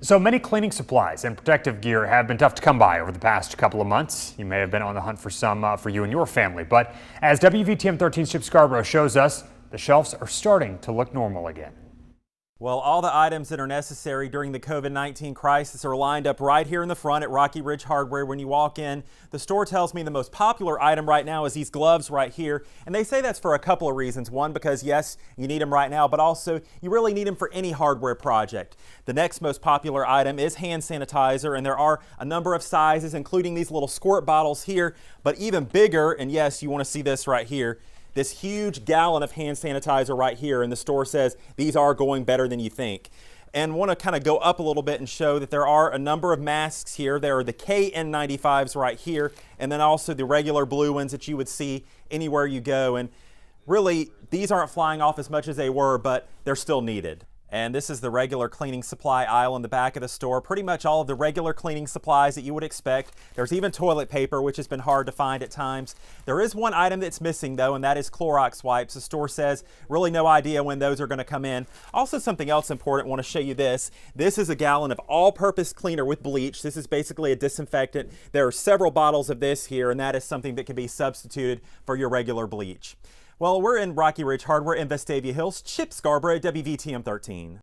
So many cleaning supplies and protective gear have been tough to come by over the past couple of months. You may have been on the hunt for some for you and your family, but as WVTM 13 Chip Scarborough shows us, the shelves are starting to look normal again. Well, all the items that are necessary during the COVID-19 crisis are lined up right here in the front at Rocky Ridge Hardware. When you walk in, the store tells me the most popular item right now is these gloves right here. And they say that's for a couple of reasons. One, because yes, you need them right now, but also you really need them for any hardware project. The next most popular item is hand sanitizer, and there are a number of sizes, including these little squirt bottles here, but even bigger, and yes, you want to see this right here, this huge gallon of hand sanitizer right here, and the store says these are going better than you think. And want to kind of go up a little bit and show that there are a number of masks here. There are the KN95s right here, and then also the regular blue ones that you would see anywhere you go. And really, these aren't flying off as much as they were, but they're still needed. And this is the regular cleaning supply aisle in the back of the store. Pretty much all of the regular cleaning supplies that you would expect. There's even toilet paper, which has been hard to find at times. There is one item that's missing though, and that is Clorox wipes. The store says really no idea when those are going to come in. Also, something else important, I want to show you this. This is a gallon of all-purpose cleaner with bleach. This is basically a disinfectant. There are several bottles of this here, and that is something that can be substituted for your regular bleach. Well, we're in Rocky Ridge Hardware in Vestavia Hills. Chip Scarborough, WVTM 13.